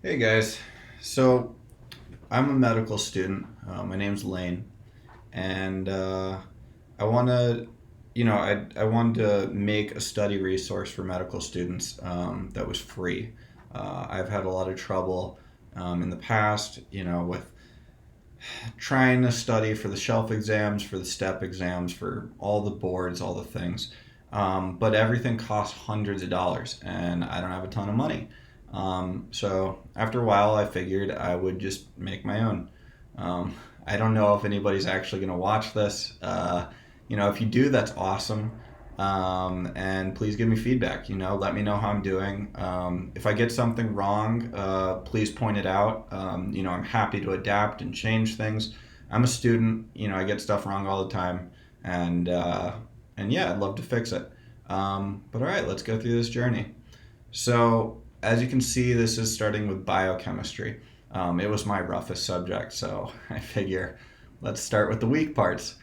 Hey guys, so I'm a medical student. My name's Lane, and I want to, I wanted to make a study resource for medical students that was free. I've had a lot of trouble in the past, with trying to study for the shelf exams, for the step exams, for all the boards, all the things. But everything costs hundreds of dollars, and I don't have a ton of money. So after a while, I figured I would just make my own. Um, I don't know if anybody's actually going to watch this. If you do, that's awesome. And please give me feedback. Let me know how I'm doing. If I get something wrong, please point it out. I'm happy to adapt and change things. I'm a student. I get stuff wrong all the time, and yeah, I'd love to fix it. But all right, let's go through this journey. So as you can see, this is starting with biochemistry. It was my roughest subject, so I figure let's start with the weak parts.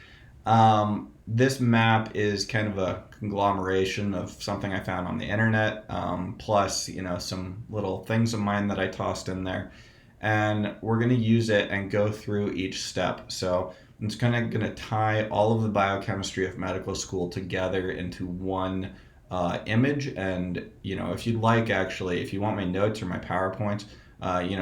This map is kind of a conglomeration of something I found on the internet, plus some little things of mine that I tossed in there, and we're going to use it and go through each step. So it's kind of going to tie all of the biochemistry of medical school together into one image. And if you'd like, actually, if you want my notes or my PowerPoints,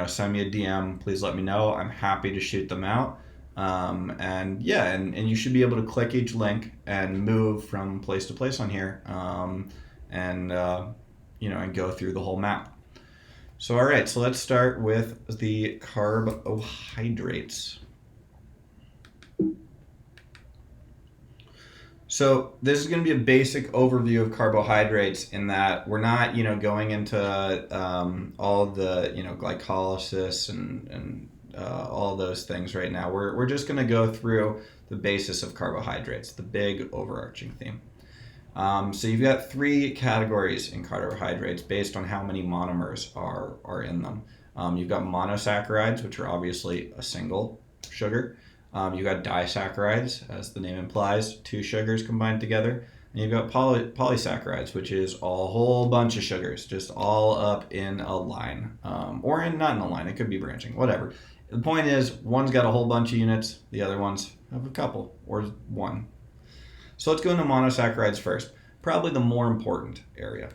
send me a DM. Please let me know. I'm happy to shoot them out. And yeah, and you should be able to click each link and move from place to place on here, and go through the whole map. So all right, so let's start with the carbohydrates. So this is going to be a basic overview of carbohydrates in that we're not, going into all the, glycolysis and all those things right now. We're just going to go through the basis of carbohydrates, the big overarching theme. So you've got three categories in carbohydrates based on how many monomers are in them. You've got monosaccharides, which are obviously a single sugar. You've got disaccharides, as the name implies, two sugars combined together. And you've got polysaccharides, which is a whole bunch of sugars, just all up in a line. Or not in a line, it could be branching, whatever. The point is, one's got a whole bunch of units, the other ones have a couple, or one. So let's go into monosaccharides first, probably the more important area.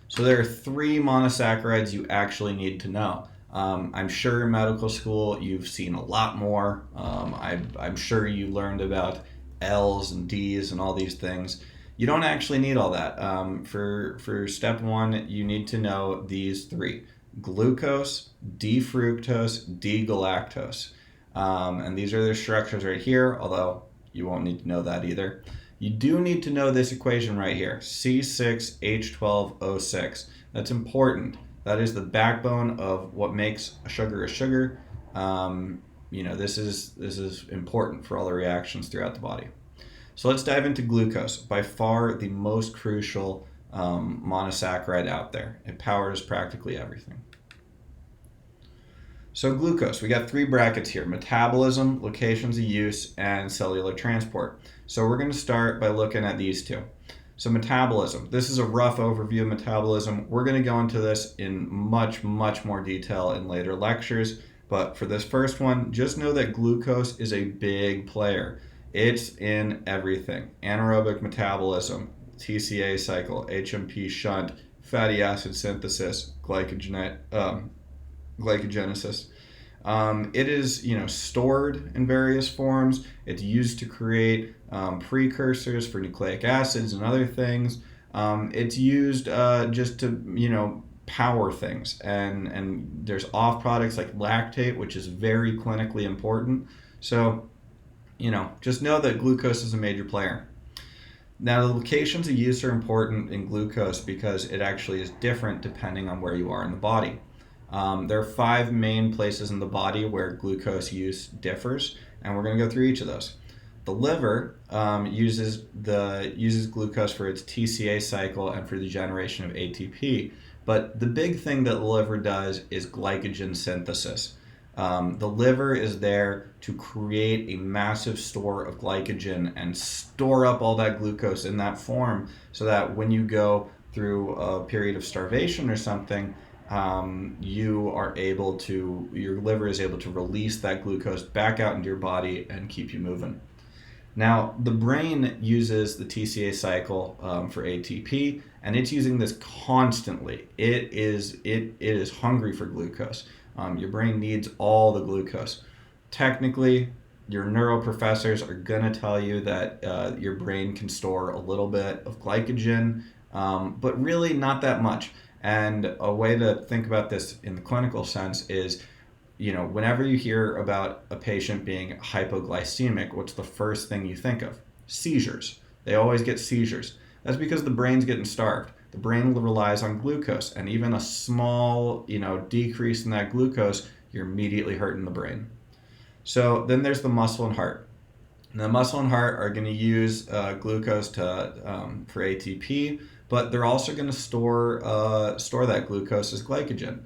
So there are three monosaccharides you actually need to know. I'm sure in medical school you've seen a lot more. I'm sure you learned about L's and D's and all these things. You don't actually need all that. For step one, you need to know these three: glucose, D-fructose, D-galactose. And these are their structures right here, although you won't need to know that either. You do need to know this equation right here, C6H12O6. That's important. That is the backbone of what makes a sugar a sugar. This is important for all the reactions throughout the body. So let's dive into glucose, by far the most crucial monosaccharide out there. It powers practically everything. So glucose, we got three brackets here: metabolism, locations of use, and cellular transport. So we're going to start by looking at these two. So metabolism, this is a rough overview of metabolism. We're going to go into this in much, much more detail in later lectures. But for this first one, just know that glucose is a big player. It's in everything: anaerobic metabolism, TCA cycle, HMP shunt, fatty acid synthesis, glycogenesis. It is, stored in various forms. It's used to create precursors for nucleic acids and other things. It's used just to, power things. And there's off products like lactate, which is very clinically important. So, just know that glucose is a major player. Now, the locations of use are important in glucose because it actually is different depending on where you are in the body. There are five main places in the body where glucose use differs, and we're going to go through each of those. The liver uses glucose for its TCA cycle and for the generation of ATP. But the big thing that the liver does is glycogen synthesis. The liver is there to create a massive store of glycogen and store up all that glucose in that form so that when you go through a period of starvation or something, your liver is able to release that glucose back out into your body and keep you moving. Now, the brain uses the TCA cycle for ATP, and it's using this constantly. It is hungry for glucose. Your brain needs all the glucose. Technically, your neuro professors are going to tell you that your brain can store a little bit of glycogen, but really not that much. And a way to think about this in the clinical sense is, whenever you hear about a patient being hypoglycemic, what's the first thing you think of? Seizures. They always get seizures. That's because the brain's getting starved. The brain relies on glucose, and even a small, decrease in that glucose, you're immediately hurting the brain. So then there's the muscle and heart. And the muscle and heart are going to use glucose for ATP, but they're also going to store that glucose as glycogen,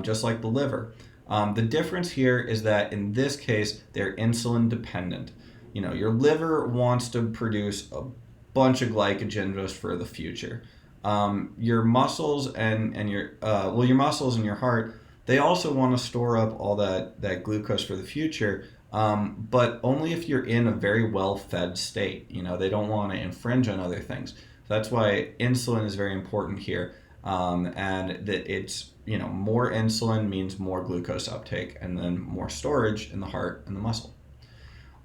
just like the liver. The difference here is that in this case, they're insulin dependent. Your liver wants to produce a bunch of glycogen just for the future. Your muscles and your muscles and your heart, they also want to store up all that glucose for the future, but only if you're in a very well-fed state. They don't want to infringe on other things. That's why insulin is very important here, and that it's, more insulin means more glucose uptake and then more storage in the heart and the muscle.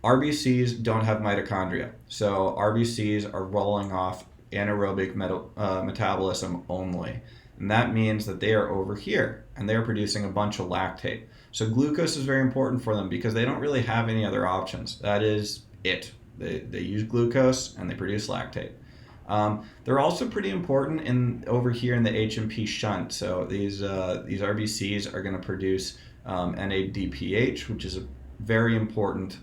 RBCs don't have mitochondria, so RBCs are rolling off anaerobic metabolism only, and that means that they are over here and they're producing a bunch of lactate. So glucose is very important for them because they don't really have any other options. That is it. They use glucose and they produce lactate. They're also pretty important over here in the HMP shunt. So these RBCs are going to produce NADPH, which is a very important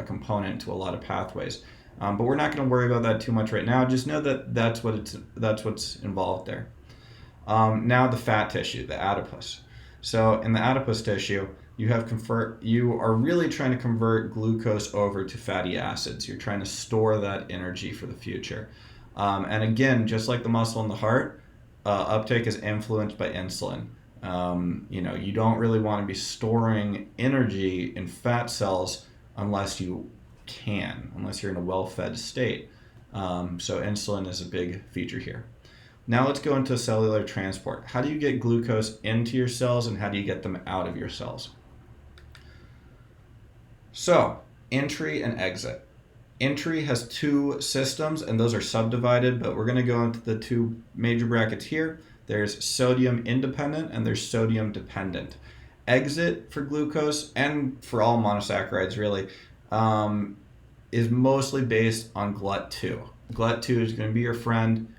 component to a lot of pathways. But we're not going to worry about that too much right now. Just know that that's what's involved there. Now the fat tissue, the adipose. So in the adipose tissue, you are really trying to convert glucose over to fatty acids. You're trying to store that energy for the future. And again, just like the muscle and the heart, uptake is influenced by insulin. You don't really want to be storing energy in fat cells unless you're in a well-fed state. So insulin is a big feature here. Now let's go into cellular transport. How do you get glucose into your cells and how do you get them out of your cells? So, entry and exit. Entry has two systems, and those are subdivided, but we're going to go into the two major brackets here. There's sodium independent and there's sodium dependent. Exit for glucose, and for all monosaccharides really, is mostly based on GLUT2. GLUT2 is going to be your friend.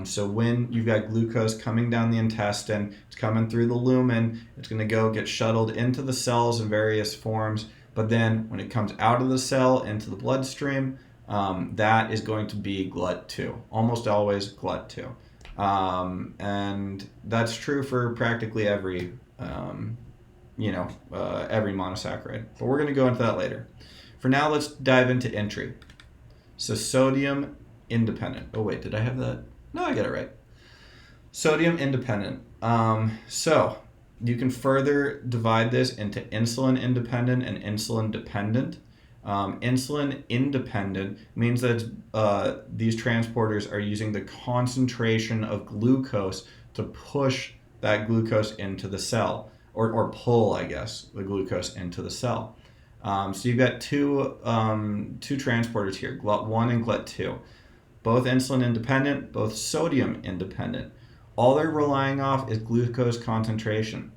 So when you've got glucose coming down the intestine, it's coming through the lumen, it's going to go get shuttled into the cells in various forms. But then when it comes out of the cell into the bloodstream, that is going to be GLUT2, almost always GLUT2. And that's true for practically every monosaccharide. But we're going to go into that later. For now, let's dive into entry. So sodium independent. Oh wait, did I have that? No, I got it right. Sodium independent. So you can further divide this into insulin independent and insulin dependent. Insulin independent means that these transporters are using the concentration of glucose to push that glucose into the cell, or pull, I guess, the glucose into the cell. So you've got two transporters here, GLUT1 and GLUT2. Both insulin independent, both sodium independent. All they're relying off is glucose concentration.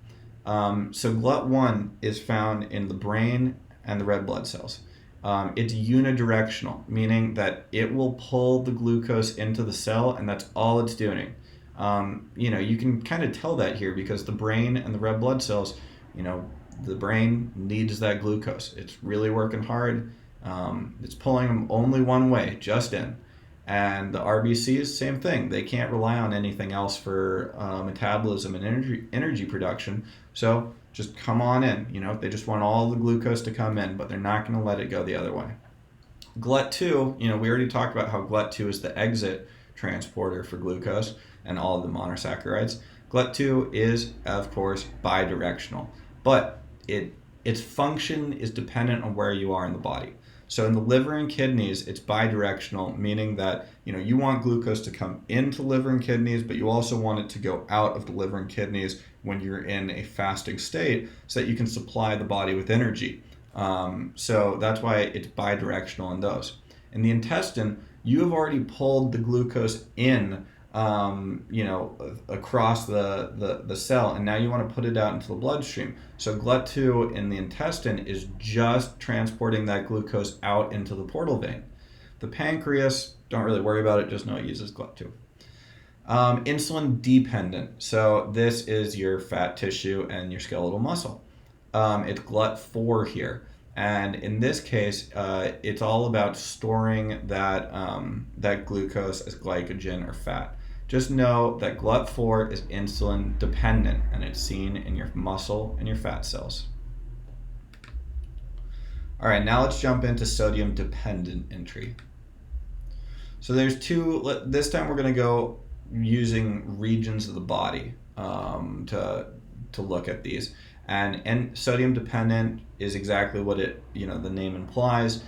So GLUT1 is found in the brain and the red blood cells. It's unidirectional, meaning that it will pull the glucose into the cell, and that's all it's doing. You can kind of tell that here because the brain and the red blood cells, the brain needs that glucose. It's really working hard. It's pulling them only one way, just in. And the RBCs, same thing. They can't rely on anything else for metabolism and energy production. So just come on in. They just want all the glucose to come in, but they're not going to let it go the other way. GLUT2, we already talked about how GLUT2 is the exit transporter for glucose and all of the monosaccharides. GLUT2 is, of course, bidirectional, but its function is dependent on where you are in the body. So in the liver and kidneys, it's bidirectional, meaning that you want glucose to come into liver and kidneys, but you also want it to go out of the liver and kidneys when you're in a fasting state so that you can supply the body with energy. So that's why it's bidirectional in those. In the intestine, you have already pulled the glucose in across the cell, and now you want to put it out into the bloodstream. So GLUT2 in the intestine is just transporting that glucose out into the portal vein. The pancreas, don't really worry about it, just know it uses GLUT2. Insulin dependent. So this is your fat tissue and your skeletal muscle. It's GLUT4 here. And in this case, it's all about storing that glucose as glycogen or fat. Just know that GLUT4 is insulin dependent, and it's seen in your muscle and your fat cells. All right, now let's jump into sodium dependent entry. So there's two. This time we're going to go using regions of the body to look at these. And sodium dependent is exactly what the name implies.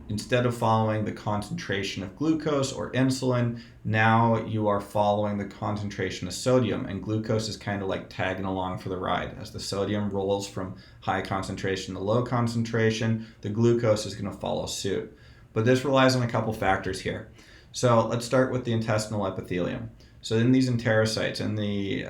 Instead of following the concentration of glucose or insulin, now you are following the concentration of sodium, and glucose is kind of like tagging along for the ride. As the sodium rolls from high concentration to low concentration, the glucose is going to follow suit. But this relies on a couple factors here. So let's start with the intestinal epithelium. So in these enterocytes, in the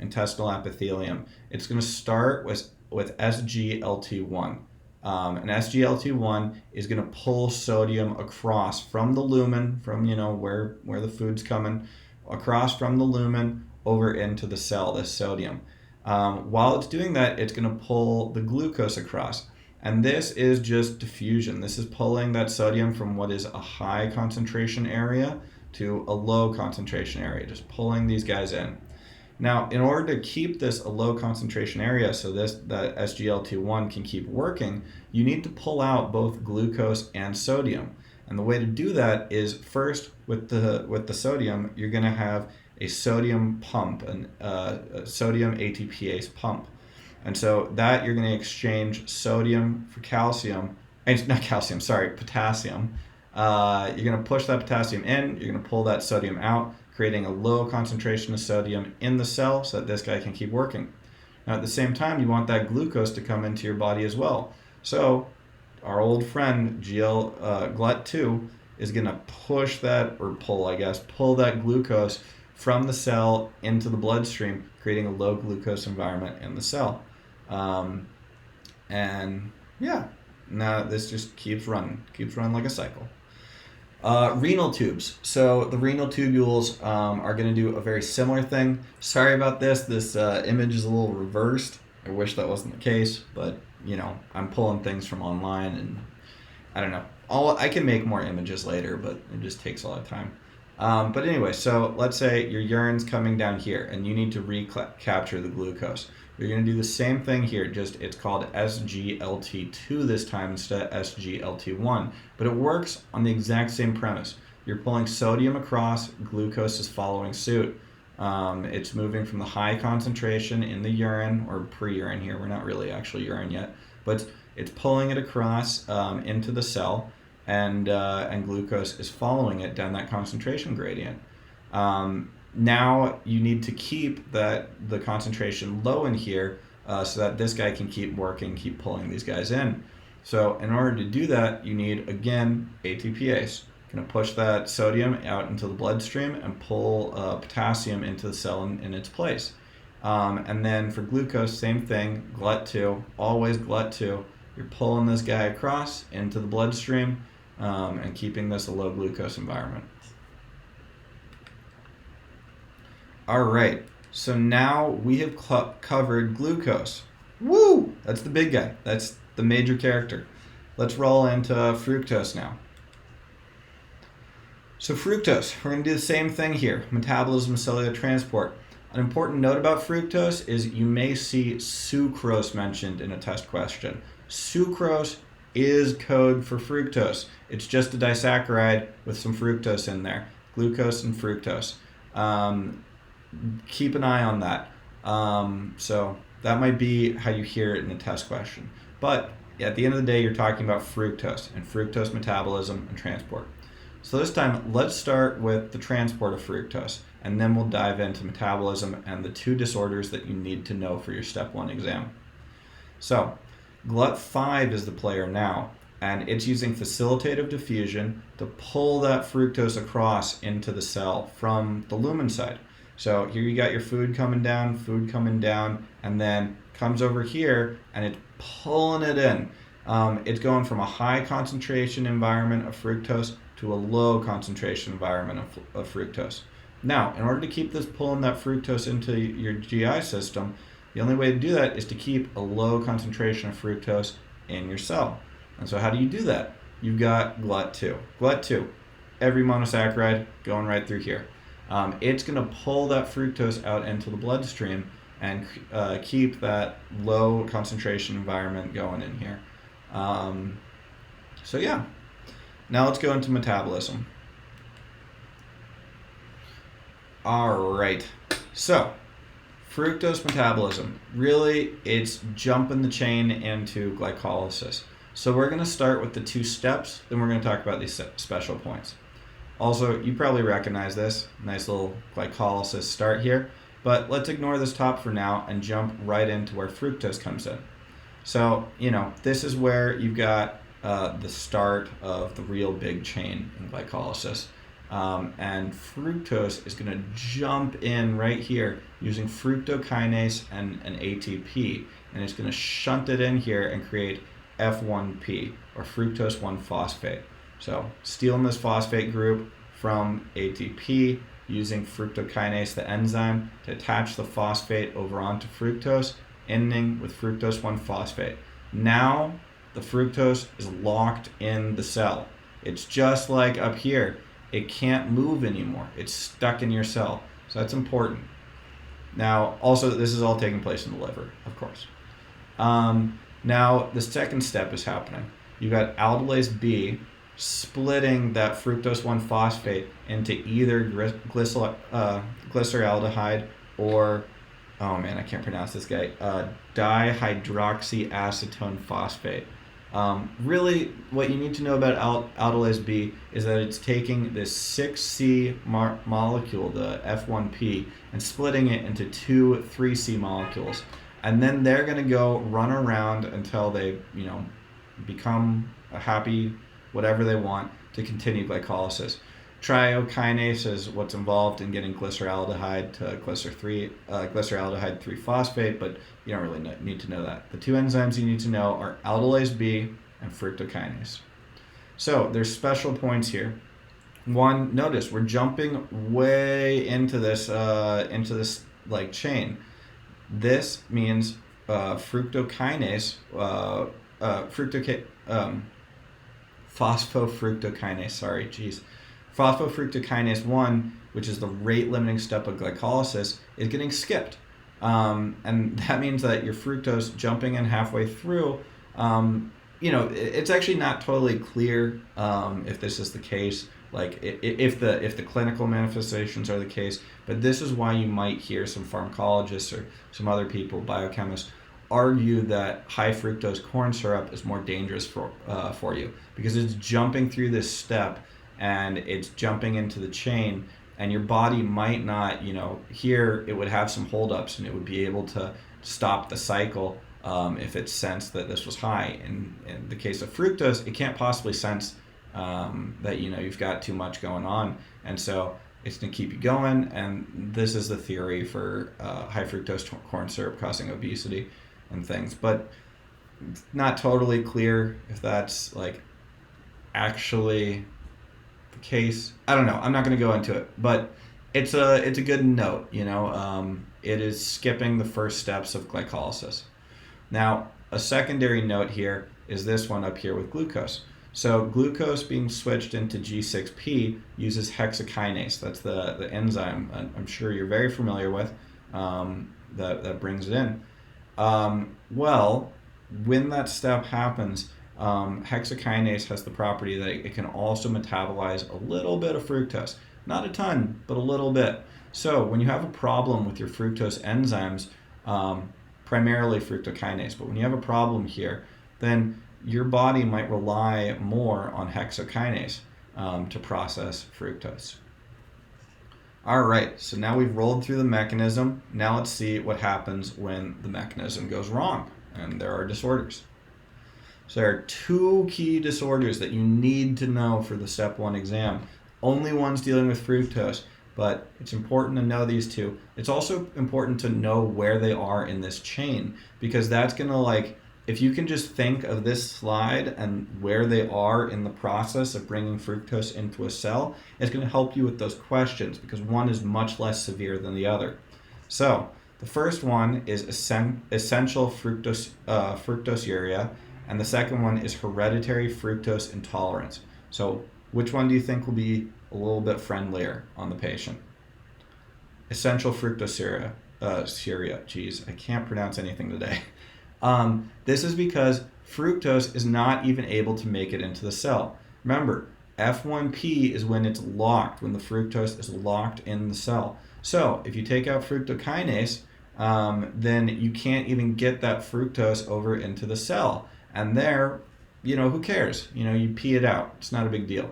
intestinal epithelium, it's going to start with SGLT1. And SGLT1 is going to pull sodium across from the lumen, from where the food's coming, across from the lumen over into the cell, this sodium. While it's doing that, it's going to pull the glucose across. And this is just diffusion. This is pulling that sodium from what is a high concentration area to a low concentration area, just pulling these guys in. Now, in order to keep this a low concentration area so that SGLT1 can keep working, you need to pull out both glucose and sodium. And the way to do that is first with the sodium, you're going to have a sodium pump, a sodium ATPase pump. And so that you're going to exchange sodium for calcium, potassium. You're going to push that potassium in, you're going to pull that sodium out, creating a low concentration of sodium in the cell so that this guy can keep working. Now at the same time, you want that glucose to come into your body as well. So our old friend GLUT2 is going to pull that glucose from the cell into the bloodstream, creating a low glucose environment in the cell. Now this just keeps running like a cycle. Renal tubes. So the renal tubules are going to do a very similar thing. Sorry about this. This image is a little reversed. I wish that wasn't the case, but I'm pulling things from online, and I don't know. I can make more images later, but it just takes a lot of time. But anyway, so let's say your urine's coming down here, and you need to recapture the glucose. You're going to do the same thing here, just it's called SGLT2 this time instead of SGLT1. But it works on the exact same premise. You're pulling sodium across, glucose is following suit. It's moving from the high concentration in the urine, or pre-urine here, we're not really actually urine yet, but it's pulling it across into the cell, and glucose is following it down that concentration gradient. Now you need to keep the concentration low in here so that this guy can keep working, keep pulling these guys in. So in order to do that, you need, again, ATPase. Going to push that sodium out into the bloodstream and pull potassium into the cell in its place. And then for glucose, same thing, GLUT2, always GLUT2. You're pulling this guy across into the bloodstream and keeping this a low glucose environment. All right, so now we have covered glucose. Woo! That's the big guy. That's the major character. Let's roll into fructose now. So fructose, we're going to do the same thing here, metabolism, cellular transport. An important note about fructose is you may see sucrose mentioned in a test question. Sucrose is code for fructose. It's just a disaccharide with some fructose in there, glucose and fructose. keep an eye on that. So that might be how you hear it in a test question. But at the end of the day, you're talking about fructose and fructose metabolism and transport. So this time, let's start with the transport of fructose, and then we'll dive into metabolism and the two disorders that you need to know for your step 1 exam. So GLUT5 is the player now, and it's using facilitative diffusion to pull that fructose across into the cell from the lumen side. So here you got your food coming down, and then comes over here and it's pulling it in. It's going from a high concentration environment of fructose to a low concentration environment of fructose. Now, in order to keep this pulling that fructose into your GI system, the only way to do that is to keep a low concentration of fructose in your cell. And so how do you do that? You've got GLUT2. GLUT2, every monosaccharide going right through here. It's going to pull that fructose out into the bloodstream and keep that low concentration environment going in here. So yeah, now let's go into metabolism. All right, so fructose metabolism, really it's jumping the chain into glycolysis. So we're going to start with the 2 steps, then we're going to talk about these special points. Also, you probably recognize this, nice little glycolysis start here, but let's ignore this top for now and jump right into where fructose comes in. So, this is where you've got the start of the real big chain in glycolysis. And fructose is going to jump in right here using fructokinase and an ATP, and it's going to shunt it in here and create F1P, or fructose 1-phosphate. So stealing this phosphate group from ATP, using fructokinase, the enzyme, to attach the phosphate over onto fructose, ending with fructose 1-phosphate. Now the fructose is locked in the cell. It's just like up here. It can't move anymore. It's stuck in your cell. So that's important. Now, also, this is all taking place in the liver, of course. Now, the second step is happening. You've got aldolase B splitting that fructose 1-phosphate into either glyceraldehyde or, oh man, I can't pronounce this guy, dihydroxyacetone phosphate. Really, what you need to know about aldolase B is that it's taking this 6C molecule, the F1P, and splitting it into 2 3C molecules. And then they're going to go run around until they, become a happy whatever they want to continue glycolysis. Triokinase is what's involved in getting glyceraldehyde to glyceraldehyde 3-phosphate, but you don't really need to know that. The 2 enzymes you need to know are aldolase B and fructokinase. So there's special points here. One, notice we're jumping way into this like chain. This means fructokinase, phosphofructokinase, phosphofructokinase 1, which is the rate limiting step of glycolysis, is getting skipped. And that means that your fructose jumping in halfway through, it's actually not totally clear if this is the case, like if the clinical manifestations are the case, but this is why you might hear some pharmacologists or some other people, biochemists, argue that high fructose corn syrup is more dangerous for you because it's jumping through this step and it's jumping into the chain, and your body might not, here it would have some holdups and it would be able to stop the cycle if it sensed that this was high. In the case of fructose, it can't possibly sense that you've got too much going on, and so it's going to keep you going. And this is the theory for high fructose corn syrup causing obesity and things, but it's not totally clear if that's like actually the case. I don't know. I'm not going to go into it, but it's a good note. It is skipping the first steps of glycolysis. Now, a secondary note here is this one up here with glucose. So glucose being switched into G6P uses hexokinase. That's the enzyme I'm sure you're very familiar with that brings it in. Well, when that step happens, hexokinase has the property that it can also metabolize a little bit of fructose. Not a ton, but a little bit. So when you have a problem with your fructose enzymes, primarily fructokinase, but when you have a problem here, then your body might rely more on hexokinase to process fructose. All right, so now we've rolled through the mechanism. Now let's see what happens when the mechanism goes wrong and there are disorders. So there are two key disorders that you need to know for the step 1 exam. Only ones dealing with fructose, but it's important to know these two. It's also important to know where they are in this chain, because that's going to, if you can just think of this slide and where they are in the process of bringing fructose into a cell, it's going to help you with those questions, because one is much less severe than the other. So the first one is essential fructosuria, and the second one is hereditary fructose intolerance. So which one do you think will be a little bit friendlier on the patient? Essential fructosuria. Geez, I can't pronounce anything today. This is because fructose is not even able to make it into the cell. Remember, F1P is when it's locked, when the fructose is locked in the cell. So if you take out fructokinase, then you can't even get that fructose over into the cell. And there, who cares? You pee it out. It's not a big deal.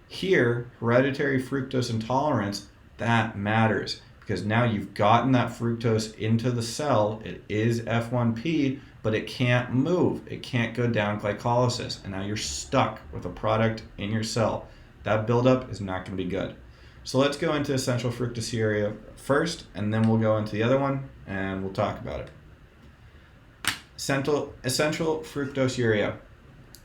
Here, hereditary fructose intolerance, that matters, because now you've gotten that fructose into the cell. It is F1P, but it can't move. It can't go down glycolysis. And now you're stuck with a product in your cell. That buildup is not going to be good. So let's go into essential fructosuria first, and then we'll go into the other one, and we'll talk about it. Essential fructosuria.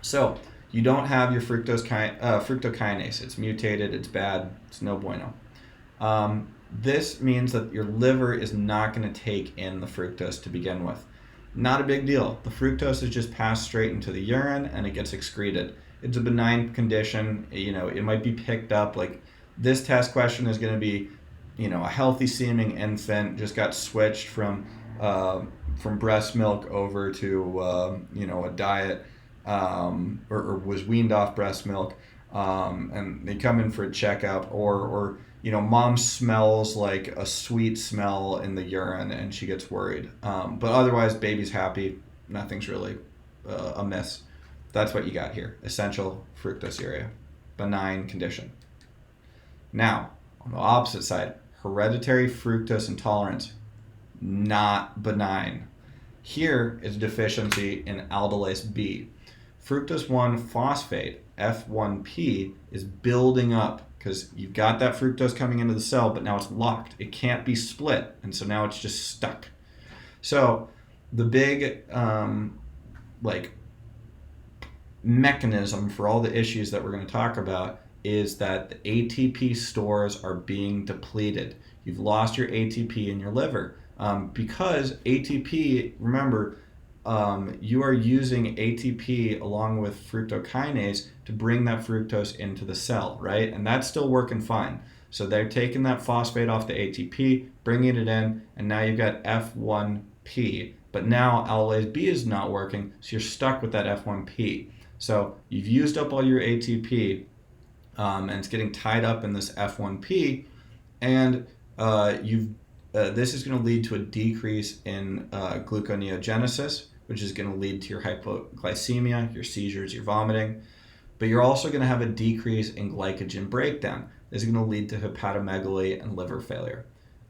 So you don't have your fructokinase. It's mutated. It's bad. It's no bueno. This means that your liver is not going to take in the fructose to begin with. Not a big deal. The fructose is just passed straight into the urine and it gets excreted. It's a benign condition. It might be picked up. Like, this test question is going to be, a healthy seeming infant just got switched from breast milk over to a diet, or was weaned off breast milk, and they come in for a checkup, or mom smells like a sweet smell in the urine and she gets worried. But otherwise, baby's happy. Nothing's really amiss. That's what you got here. Essential fructosuria. Benign condition. Now, on the opposite side, hereditary fructose intolerance. Not benign. Here is deficiency in aldolase B. Fructose 1-phosphate, F1P, is building up because you've got that fructose coming into the cell, but now it's locked. It can't be split, and so now it's just stuck. So the big mechanism for all the issues that we're going to talk about is that the ATP stores are being depleted. You've lost your ATP in your liver. Because ATP, remember, you are using ATP along with fructokinase to bring that fructose into the cell, right? And that's still working fine. So they're taking that phosphate off the ATP, bringing it in, and now you've got F1P. But now aldolase B is not working, so you're stuck with that F1P. So you've used up all your ATP, and it's getting tied up in this F1P, and this is going to lead to a decrease in gluconeogenesis, which is going to lead to your hypoglycemia, your seizures, your vomiting. But you're also going to have a decrease in glycogen breakdown. This is going to lead to hepatomegaly and liver failure.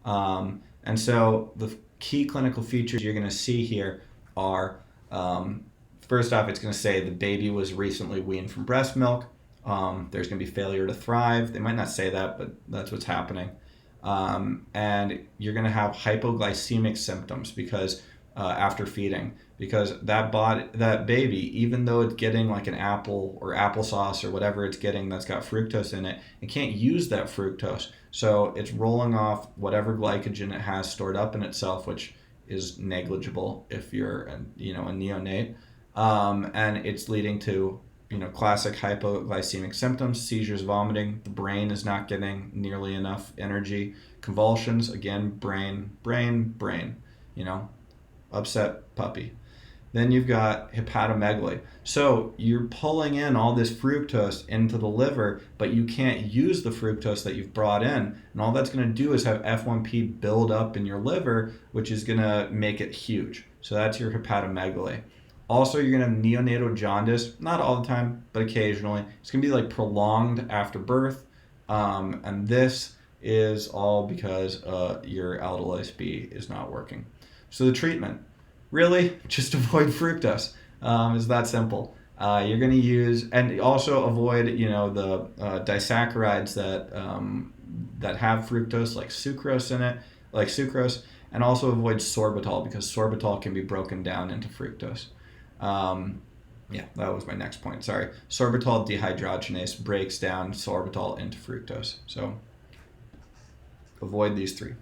And so the key clinical features you're going to see here are, first off, it's going to say the baby was recently weaned from breast milk. There's going to be failure to thrive. They might not say that, but that's what's happening. And you're going to have hypoglycemic symptoms because after feeding, because that baby, even though it's getting like an apple or applesauce or whatever it's getting that's got fructose in it, it can't use that fructose. So it's rolling off whatever glycogen it has stored up in itself, which is negligible if you're a neonate, and it's leading to classic hypoglycemic symptoms, seizures, vomiting. The brain is not getting nearly enough energy. Convulsions, again, brain, upset puppy. Then you've got hepatomegaly. So you're pulling in all this fructose into the liver, but you can't use the fructose that you've brought in. And all that's going to do is have F1P build up in your liver, which is going to make it huge. So that's your hepatomegaly. Also, you're going to have neonatal jaundice, not all the time, but occasionally. It's going to be like prolonged after birth. And this is all because your aldolase B is not working. So the treatment, really, just avoid fructose. It's that simple. You're going to use, and also avoid, the disaccharides that have fructose, like sucrose in it, and also avoid sorbitol because sorbitol can be broken down into fructose. That was my next point. Sorry. Sorbitol dehydrogenase breaks down sorbitol into fructose. So avoid these three.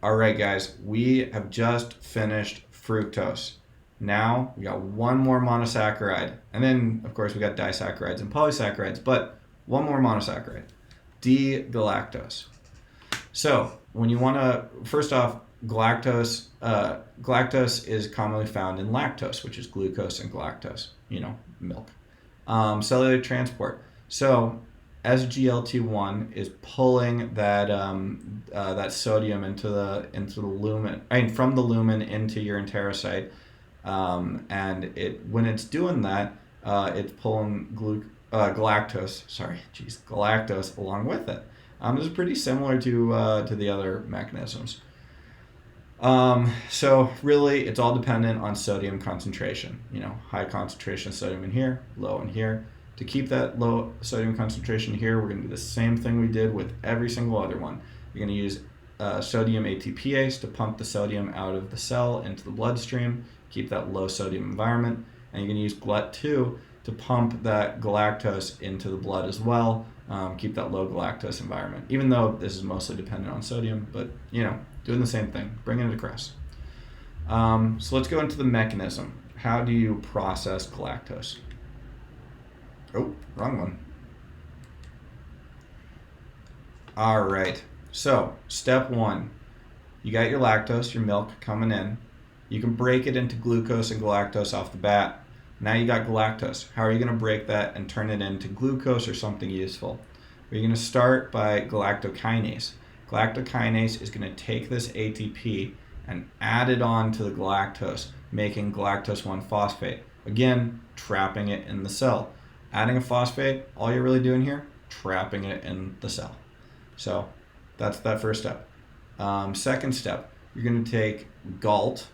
All right, guys, we have just finished fructose. Now we got one more monosaccharide. And then, of course, we got disaccharides and polysaccharides, but one more monosaccharide, D-galactose. So when you want to, first off, galactose is commonly found in lactose, which is glucose and galactose, milk. Cellular transport. So SGLT1 is pulling that sodium into the lumen, from the lumen into your enterocyte, and when it's doing that, it's pulling galactose along with it. This is pretty similar to the other mechanisms. So really, it's all dependent on sodium concentration. High concentration of sodium in here, low in here. To keep that low sodium concentration here, we're going to do the same thing we did with every single other one. You're going to use sodium ATPase to pump the sodium out of the cell into the bloodstream, keep that low sodium environment, and you're going to use GLUT2 to pump that galactose into the blood as well, keep that low galactose environment, even though this is mostly dependent on sodium, but doing the same thing, bringing it across. So let's go into the mechanism. How do you process galactose? Oh, wrong one. All right, so step one, you got your lactose, your milk coming in. You can break it into glucose and galactose off the bat. Now you got galactose. How are you going to break that and turn it into glucose or something useful? We're going to start by galactokinase. Galactokinase is going to take this ATP and add it on to the galactose, making galactose 1-phosphate. Again, trapping it in the cell. Adding a phosphate, all you're really doing here, trapping it in the cell. So that's that first step. Second step, you're going to take GALT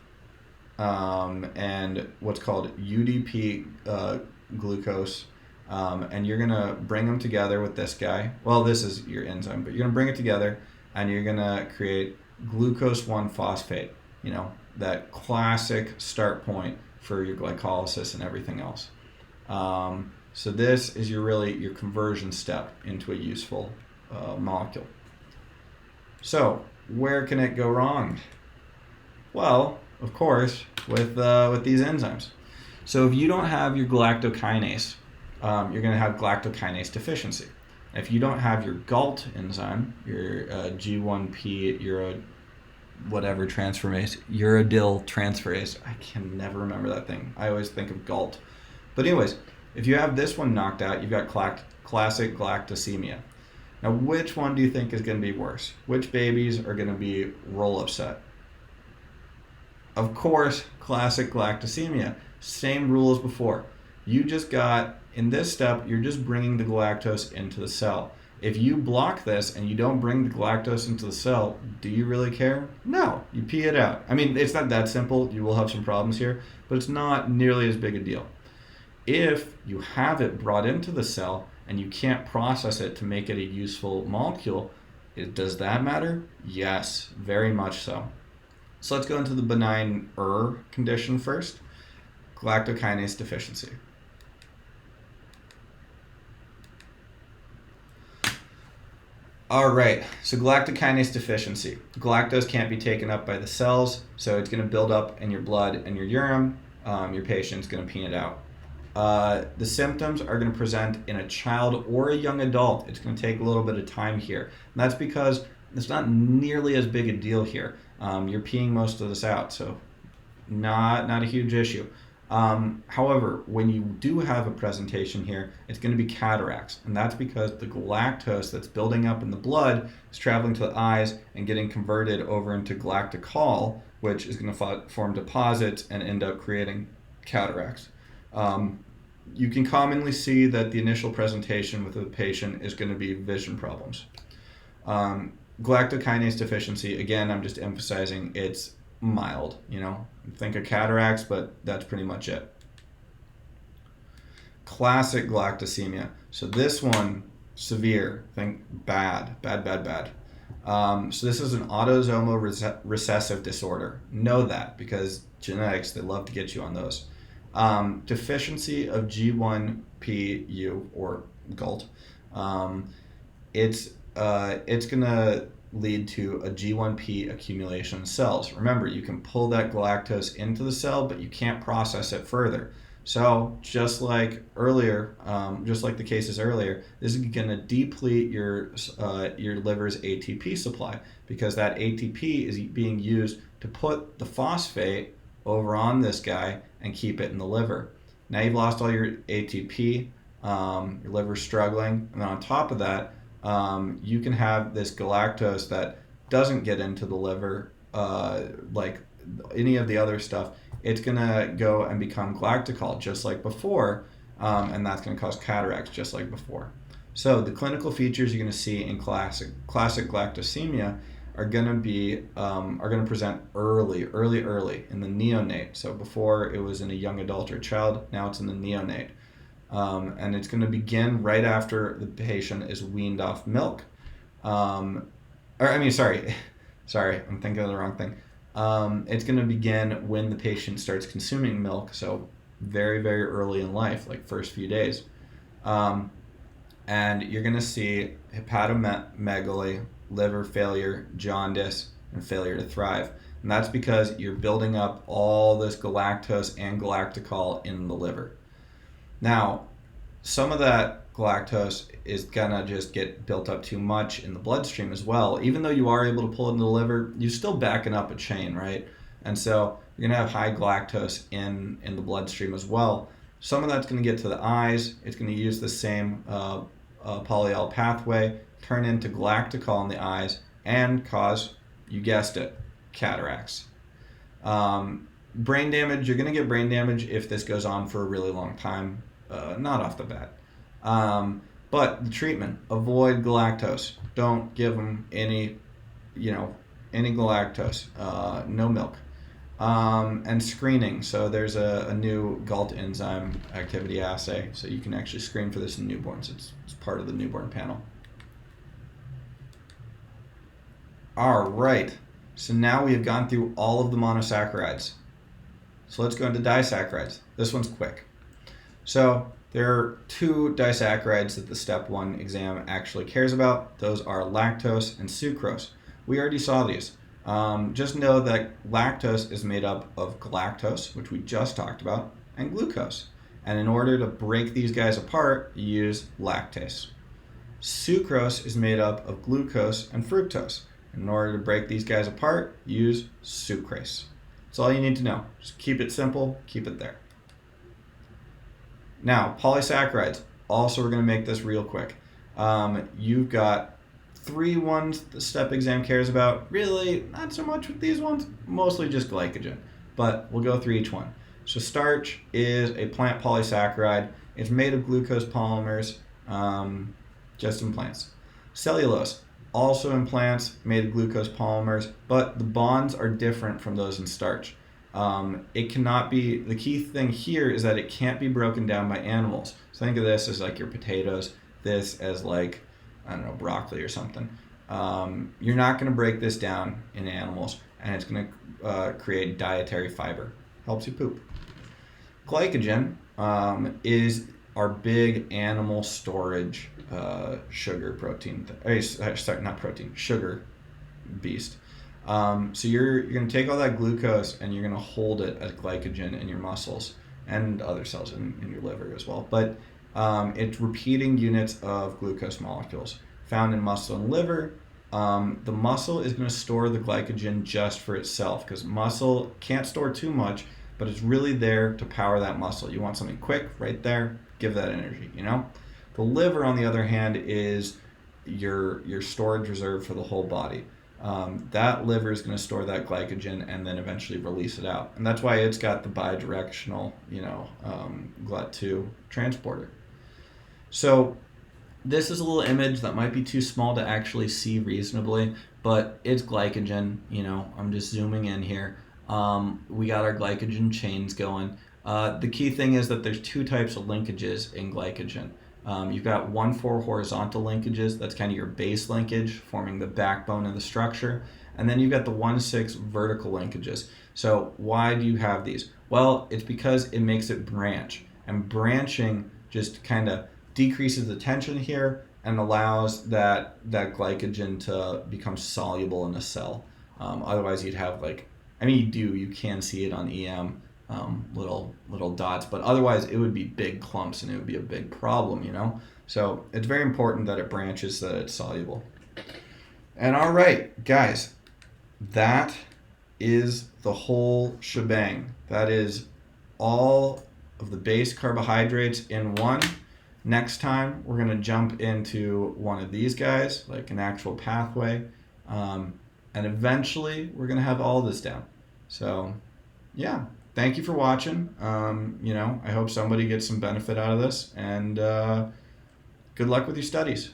and what's called UDP glucose, and you're going to bring them together with this guy. Well, this is your enzyme, but you're going to bring it together and you're going to create glucose 1-phosphate, that classic start point for your glycolysis and everything else. So this is your conversion step into a useful molecule. So where can it go wrong? Well, of course, with these enzymes. So if you don't have your galactokinase, you're going to have galactokinase deficiency. If you don't have your GALT enzyme, your G1P uridyl transferase, I can never remember that thing. I always think of GALT. But anyways, if you have this one knocked out, you've got classic galactosemia. Now, which one do you think is going to be worse? Which babies are going to be roll upset? Of course, classic galactosemia. Same rule as before. You just got, in this step, you're just bringing the galactose into the cell. If you block this and you don't bring the galactose into the cell, do you really care? No, you pee it out. I mean, it's not that simple. You will have some problems here, but it's not nearly as big a deal. If you have it brought into the cell and you can't process it to make it a useful molecule, does that matter? Yes, very much so. So let's go into the benign condition first, galactokinase deficiency. All right, so galactokinase deficiency. Galactose can't be taken up by the cells, so it's going to build up in your blood and your urine. Your patient's going to pee it out. The symptoms are going to present in a child or a young adult. It's going to take a little bit of time here. And that's because it's not nearly as big a deal here. You're peeing most of this out, so not a huge issue. However, when you do have a presentation here, it's going to be cataracts, and that's because the galactose that's building up in the blood is traveling to the eyes and getting converted over into galactocol, which is going to form deposits and end up creating cataracts. You can commonly see that the initial presentation with the patient is going to be vision problems. Galactokinase deficiency, again, I'm just emphasizing it's mild, think of cataracts, but that's pretty much it. Classic galactosemia. So this one, severe, think bad. So this is an autosomal recessive disorder. Know that, because genetics, they love to get you on those. Deficiency of G1PU, or GALT. It's going to lead to a G1P accumulation in cells. Remember, you can pull that galactose into the cell, but you can't process it further. So just like earlier, just like the cases earlier, this is going to deplete your liver's ATP supply, because that ATP is being used to put the phosphate over on this guy and keep it in the liver. Now you've lost all your ATP, your liver's struggling, and then on top of that, you can have this galactose that doesn't get into the liver like any of the other stuff. It's going to go and become galactocol just like before, and that's going to cause cataracts just like before. So the clinical features you're going to see in classic galactosemia are going to present early in the neonate. So before it was in a young adult or child, now it's in the neonate. And it's going to begin right after the patient is weaned off milk. Sorry, I'm thinking of the wrong thing. It's going to begin when the patient starts consuming milk, so very, very early in life, like first few days. And you're going to see hepatomegaly, liver failure, jaundice, and failure to thrive. And that's because you're building up all this galactose and galactocol in the liver. Now, some of that galactose is going to just get built up too much in the bloodstream as well. Even though you are able to pull it into the liver, you're still backing up a chain, right? And so you're going to have high galactose in the bloodstream as well. Some of that's going to get to the eyes. It's going to use the same polyol pathway, turn into galactocol in the eyes, and cause, you guessed it, cataracts. Brain damage, you're going to get brain damage if this goes on for a really long time. Not off the bat. But the treatment, avoid galactose. Don't give them any galactose, no milk. And screening. So there's a new GALT enzyme activity assay, so you can actually screen for this in newborns. It's part of the newborn panel. All right, so now we have gone through all of the monosaccharides. So let's go into disaccharides. This one's quick. So there are two disaccharides that the step 1 exam actually cares about. Those are lactose and sucrose. We already saw these. Just know that lactose is made up of galactose, which we just talked about, and glucose. And in order to break these guys apart, you use lactase. Sucrose is made up of glucose and fructose. In order to break these guys apart, use sucrase. That's all you need to know. Just keep it simple, keep it there. Now, polysaccharides. Also, we're going to make this real quick. You've got 3 ones the STEP exam cares about. Really, not so much with these ones. Mostly just glycogen. But we'll go through each one. So starch is a plant polysaccharide. It's made of glucose polymers, just in plants. Cellulose, also in plants, made of glucose polymers, but the bonds are different from those in starch. It cannot be, the key thing here is that it can't be broken down by animals. So think of this as like your potatoes, this as like, I don't know, broccoli or something. You're not going to break this down in animals, and it's going to create dietary fiber. Helps you poop. Glycogen is our big animal storage sugar beast. So you're going to take all that glucose and you're going to hold it as glycogen in your muscles and other cells in your liver as well. But it's repeating units of glucose molecules found in muscle and liver. the muscle is going to store the glycogen just for itself, because muscle can't store too much, but it's really there to power that muscle. You want something quick right there, give that energy, you know? The liver, on the other hand, is your storage reserve for the whole body. That liver is going to store that glycogen and then eventually release it out. And that's why it's got the bidirectional, GLUT2 transporter. So this is a little image that might be too small to actually see reasonably, but it's glycogen. I'm just zooming in here. We got our glycogen chains going. The key thing is that there's two types of linkages in glycogen. You've got 1,4 horizontal linkages. That's kind of your base linkage, forming the backbone of the structure. And then you've got the 1,6 vertical linkages. So why do you have these? Well, it's because it makes it branch. And branching just kind of decreases the tension here and allows that glycogen to become soluble in a cell. Otherwise, you'd have you can see it on EM. Little dots, but otherwise it would be big clumps and it would be a big problem, So it's very important that it branches, that it's soluble. And all right, guys, that is the whole shebang. That is all of the base carbohydrates in one. Next time, we're going to jump into one of these guys, like an actual pathway. And eventually, we're going to have all this down. So, yeah. Thank you for watching. I hope somebody gets some benefit out of this, and good luck with your studies.